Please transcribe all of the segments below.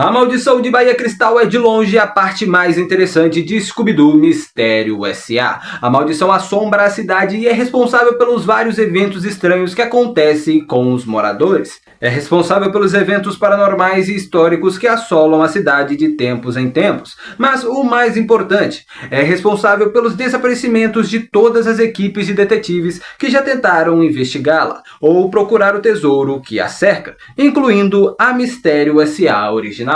A Maldição de Bahia Cristal é de longe a parte mais interessante de Scooby-Doo Mistério S.A. A maldição assombra a cidade e é responsável pelos vários eventos estranhos que acontecem com os moradores. É responsável pelos eventos paranormais e históricos que assolam a cidade de tempos em tempos. Mas o mais importante, é responsável pelos desaparecimentos de todas as equipes de detetives que já tentaram investigá-la ou procurar o tesouro que a cerca, incluindo a Mistério S.A. original.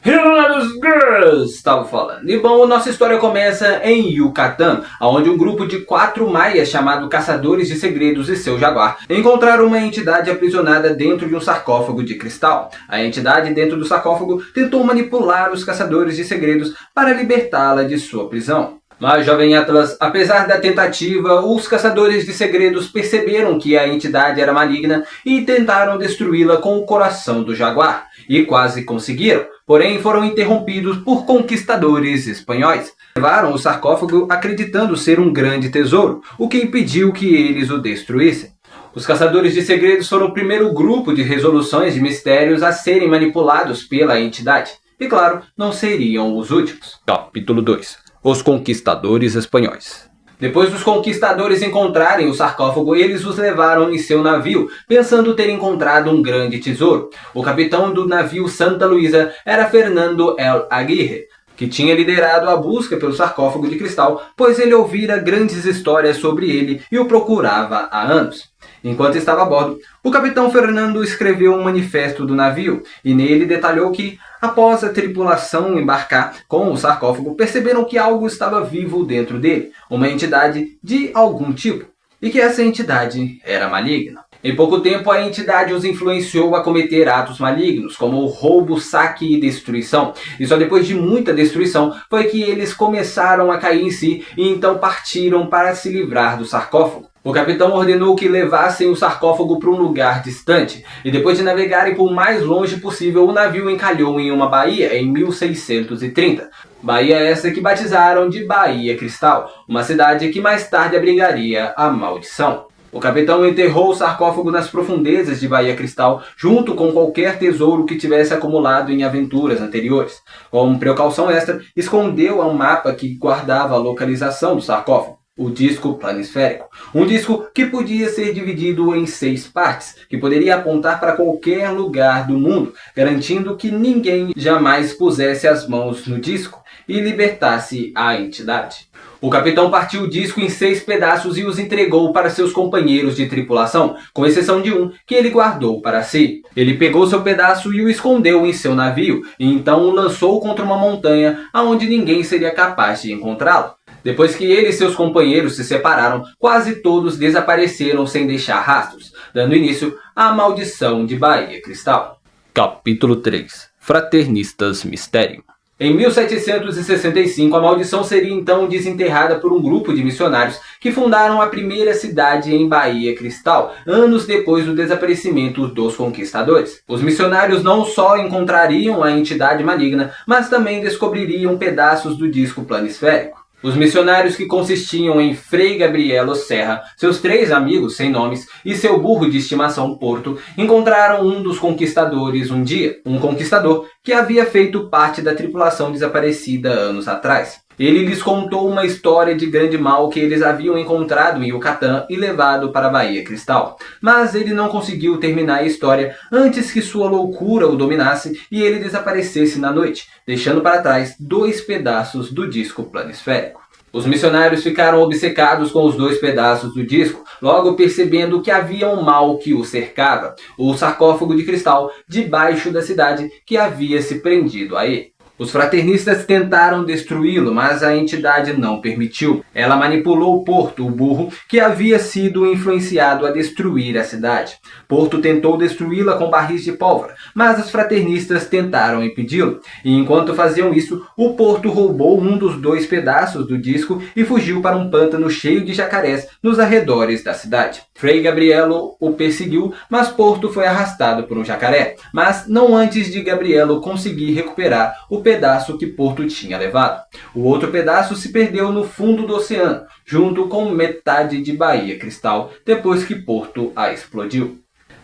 Hilarious Girls, estava falando. E bom, nossa história começa em Yucatán, onde um grupo de 4 maias chamado Caçadores de Segredos e seu jaguar encontraram uma entidade aprisionada dentro de um sarcófago de cristal. A entidade dentro do sarcófago tentou manipular os Caçadores de Segredos para libertá-la de sua prisão. Mas, jovem Atlas, apesar da tentativa, os Caçadores de Segredos perceberam que a entidade era maligna e tentaram destruí-la com o coração do jaguar. E quase conseguiram, porém foram interrompidos por conquistadores espanhóis. Levaram o sarcófago acreditando ser um grande tesouro, o que impediu que eles o destruíssem. Os Caçadores de Segredos foram o primeiro grupo de resoluções de mistérios a serem manipulados pela entidade. E claro, não seriam os últimos. Capítulo 2. Os Conquistadores Espanhóis. Depois dos conquistadores encontrarem o sarcófago, eles os levaram em seu navio, pensando ter encontrado um grande tesouro. O capitão do navio Santa Luisa era Fernando El Aguirre, que tinha liderado a busca pelo sarcófago de cristal, pois ele ouvira grandes histórias sobre ele e o procurava há anos. Enquanto estava a bordo, o capitão Fernando escreveu um manifesto do navio, e nele detalhou que, após a tripulação embarcar com o sarcófago, perceberam que algo estava vivo dentro dele, uma entidade de algum tipo, e que essa entidade era maligna. Em pouco tempo, a entidade os influenciou a cometer atos malignos, como roubo, saque e destruição. E só depois de muita destruição foi que eles começaram a cair em si e então partiram para se livrar do sarcófago. O capitão ordenou que levassem o sarcófago para um lugar distante, e depois de navegarem por mais longe possível, o navio encalhou em uma baía em 1630. Baía essa que batizaram de Bahia Cristal, uma cidade que mais tarde abrigaria a maldição. O capitão enterrou o sarcófago nas profundezas de Bahia Cristal, junto com qualquer tesouro que tivesse acumulado em aventuras anteriores. Como precaução extra, escondeu um mapa que guardava a localização do sarcófago. O disco planisférico. Um disco que podia ser dividido em 6 partes, que poderia apontar para qualquer lugar do mundo, garantindo que ninguém jamais pusesse as mãos no disco e libertasse a entidade. O capitão partiu o disco em 6 pedaços e os entregou para seus companheiros de tripulação, com exceção de um que ele guardou para si. Ele pegou seu pedaço e o escondeu em seu navio, e então o lançou contra uma montanha aonde ninguém seria capaz de encontrá-lo. Depois que ele e seus companheiros se separaram, quase todos desapareceram sem deixar rastros, dando início à Maldição de Bahia Cristal. Capítulo 3. Fraternistas Mistério. Em 1765, a maldição seria então desenterrada por um grupo de missionários que fundaram a primeira cidade em Bahia Cristal, anos depois do desaparecimento dos conquistadores. Os missionários não só encontrariam a entidade maligna, mas também descobririam pedaços do disco planisférico. Os missionários, que consistiam em Frei Gabrielo Serra, seus 3 amigos sem nomes e seu burro de estimação Porto, encontraram um dos conquistadores um dia, um conquistador que havia feito parte da tripulação desaparecida anos atrás. Ele lhes contou uma história de grande mal que eles haviam encontrado em Yucatán e levado para a Bahia Cristal. Mas ele não conseguiu terminar a história antes que sua loucura o dominasse e ele desaparecesse na noite, deixando para trás 2 pedaços do disco planisférico. Os missionários ficaram obcecados com os 2 pedaços do disco, logo percebendo que havia um mal que o cercava, o sarcófago de cristal debaixo da cidade que havia se prendido a ele. Os fraternistas tentaram destruí-lo, mas a entidade não permitiu. Ela manipulou Porto, o burro, que havia sido influenciado a destruir a cidade. Porto tentou destruí-la com barris de pólvora, mas os fraternistas tentaram impedi-lo. E enquanto faziam isso, o Porto roubou um dos 2 pedaços do disco e fugiu para um pântano cheio de jacarés nos arredores da cidade. Frei Gabrielo o perseguiu, mas Porto foi arrastado por um jacaré, mas não antes de Gabrielo conseguir recuperar o pedaço que Porto tinha levado. O outro pedaço se perdeu no fundo do oceano, junto com metade de Bahia Cristal, depois que Porto a explodiu.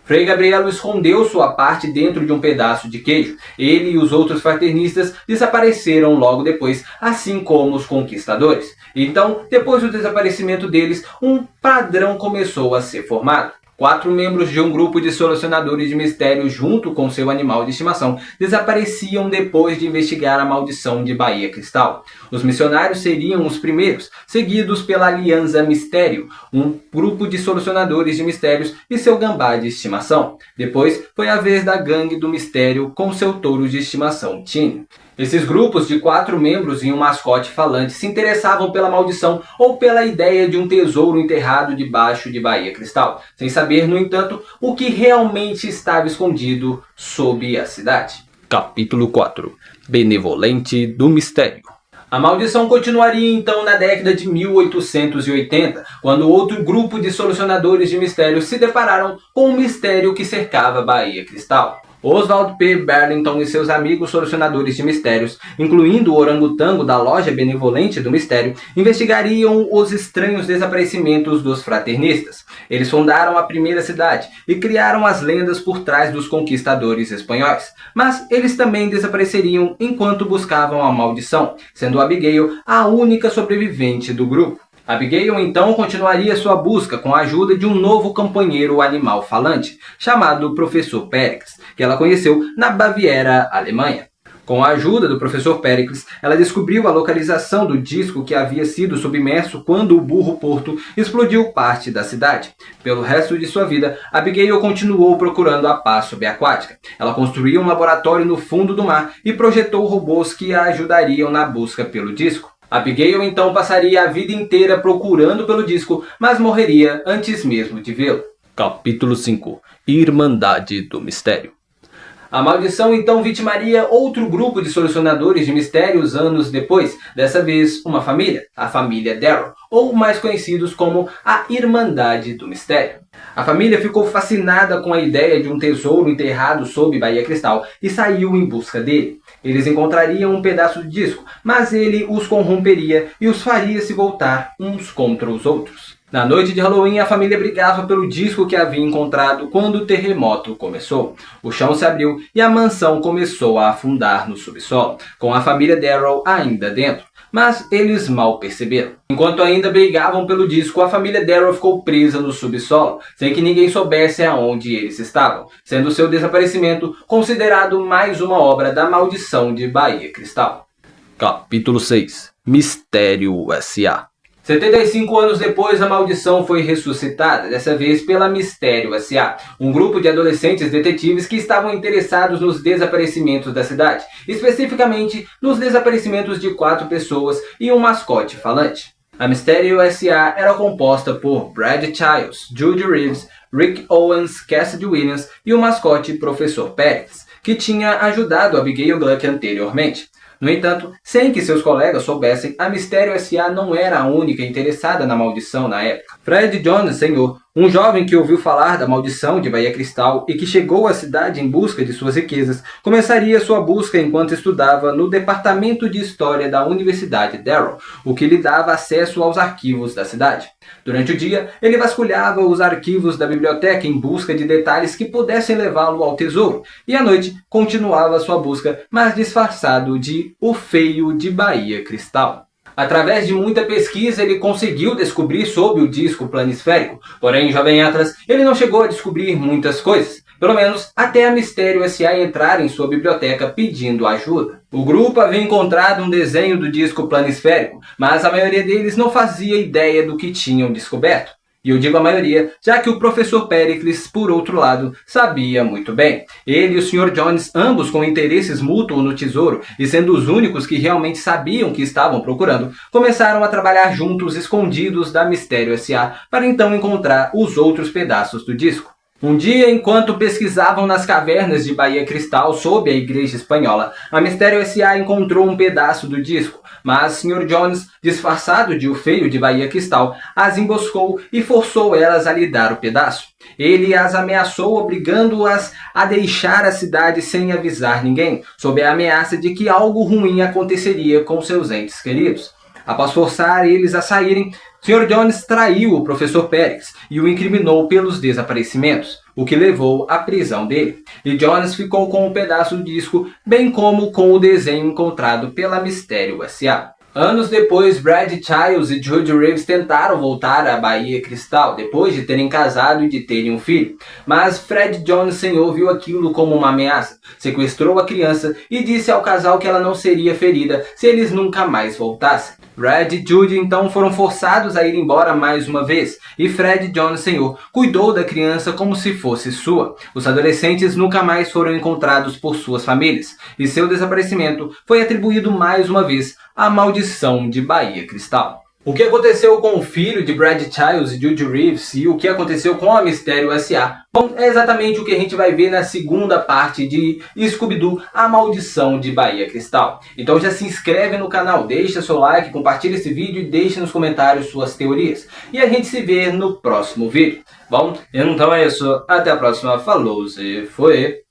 Frei Gabrielo escondeu sua parte dentro de um pedaço de queijo. Ele e os outros fraternistas desapareceram logo depois, assim como os conquistadores. Então, depois do desaparecimento deles, um padrão começou a ser formado. 4 membros de um grupo de solucionadores de mistérios junto com seu animal de estimação desapareciam depois de investigar a maldição de Bahia Cristal. Os missionários seriam os primeiros, seguidos pela Aliança Mistério, um grupo de solucionadores de mistérios e seu gambá de estimação. Depois foi a vez da Gangue do Mistério com seu touro de estimação Tini. Esses grupos de 4 membros e um mascote falante se interessavam pela maldição ou pela ideia de um tesouro enterrado debaixo de Bahia Cristal, sem saber, no entanto, o que realmente estava escondido sob a cidade. Capítulo 4. Benevolente do Mistério. A maldição continuaria então na década de 1880, quando outro grupo de solucionadores de mistérios se depararam com o mistério que cercava Bahia Cristal. Oswald P. Burlington e seus amigos solucionadores de mistérios, incluindo o orangotango da Loja Benevolente do Mistério, investigariam os estranhos desaparecimentos dos fraternistas. Eles fundaram a primeira cidade e criaram as lendas por trás dos conquistadores espanhóis. Mas eles também desapareceriam enquanto buscavam a maldição, sendo Abigail a única sobrevivente do grupo. Abigail então continuaria sua busca com a ajuda de um novo companheiro animal falante, chamado Professor Péricles, que ela conheceu na Baviera, Alemanha. Com a ajuda do Professor Péricles, ela descobriu a localização do disco que havia sido submerso quando o burro Porto explodiu parte da cidade. Pelo resto de sua vida, Abigail continuou procurando a paz subaquática. Ela construiu um laboratório no fundo do mar e projetou robôs que a ajudariam na busca pelo disco. Abigail então passaria a vida inteira procurando pelo disco, mas morreria antes mesmo de vê-lo. Capítulo 5. Irmandade do Mistério. A maldição então vitimaria outro grupo de solucionadores de mistérios anos depois, dessa vez uma família, a família Darrow, ou mais conhecidos como a Irmandade do Mistério. A família ficou fascinada com a ideia de um tesouro enterrado sob Bahia Cristal e saiu em busca dele. Eles encontrariam um pedaço de disco, mas ele os corromperia e os faria se voltar uns contra os outros. Na noite de Halloween, a família brigava pelo disco que havia encontrado quando o terremoto começou. O chão se abriu e a mansão começou a afundar no subsolo, com a família Darrow ainda dentro. Mas eles mal perceberam. Enquanto ainda brigavam pelo disco, a família Darrow ficou presa no subsolo, sem que ninguém soubesse aonde eles estavam, sendo seu desaparecimento considerado mais uma obra da maldição de Bahia Cristal. Capítulo 6. Mistério S.A. 75 anos depois, a maldição foi ressuscitada, dessa vez pela Mistério S.A., um grupo de adolescentes detetives que estavam interessados nos desaparecimentos da cidade, especificamente nos desaparecimentos de 4 pessoas e um mascote falante. A Mistério S.A. era composta por Brad Childs, Judy Reeves, Rick Owens, Cassidy Williams e o mascote Professor Pérez, que tinha ajudado Abigail Gluck anteriormente. No entanto, sem que seus colegas soubessem, a Mistério S.A. não era a única interessada na maldição na época. Fred Jones, Sr., um jovem que ouviu falar da maldição de Bahia Cristal e que chegou à cidade em busca de suas riquezas, começaria sua busca enquanto estudava no Departamento de História da Universidade Darrow, o que lhe dava acesso aos arquivos da cidade. Durante o dia, ele vasculhava os arquivos da biblioteca em busca de detalhes que pudessem levá-lo ao tesouro, e à noite continuava sua busca, mas disfarçado de O Feio de Bahia Cristal. Através de muita pesquisa, ele conseguiu descobrir sobre o disco planisférico. Porém, Jovem Atlas, ele não chegou a descobrir muitas coisas. Pelo menos até a Mistério S.A. entrar em sua biblioteca pedindo ajuda. O grupo havia encontrado um desenho do disco planisférico, mas a maioria deles não fazia ideia do que tinham descoberto. E eu digo a maioria, já que o Professor Péricles, por outro lado, sabia muito bem. Ele e o Sr. Jones, ambos com interesses mútuos no tesouro, e sendo os únicos que realmente sabiam o que estavam procurando, começaram a trabalhar juntos escondidos da Mistério S.A. para então encontrar os outros pedaços do disco. Um dia, enquanto pesquisavam nas cavernas de Bahia Cristal sob a Igreja Espanhola, a Mistério S.A. encontrou um pedaço do disco, mas Sr. Jones, disfarçado de o feio de Bahia Cristal, as emboscou e forçou elas a lhe dar o pedaço. Ele as ameaçou, obrigando-as a deixar a cidade sem avisar ninguém, sob a ameaça de que algo ruim aconteceria com seus entes queridos. Após forçar eles a saírem, Sr. Jones traiu o professor Pérez e o incriminou pelos desaparecimentos, o que levou à prisão dele. E Jones ficou com um pedaço do disco, bem como com o desenho encontrado pela Mistério S.A. Anos depois, Brad Childs e Judy Reeves tentaram voltar à Bahia Cristal, depois de terem casado e de terem um filho. Mas Fred Jones Sr. viu aquilo como uma ameaça, sequestrou a criança e disse ao casal que ela não seria ferida se eles nunca mais voltassem. Brad e Judy então foram forçados a ir embora mais uma vez, e Fred Jones Sr. cuidou da criança como se fosse sua. Os adolescentes nunca mais foram encontrados por suas famílias, e seu desaparecimento foi atribuído mais uma vez à maldição de Bahia Cristal. O que aconteceu com o filho de Brad Childs e Judy Reeves e o que aconteceu com a Mistério S.A. Bom, é exatamente o que a gente vai ver na segunda parte de Scooby-Doo, a maldição de Bahia Cristal. Então já se inscreve no canal, deixa seu like, compartilha esse vídeo e deixa nos comentários suas teorias. E a gente se vê no próximo vídeo. Bom, então é isso, até a próxima, falou e foi!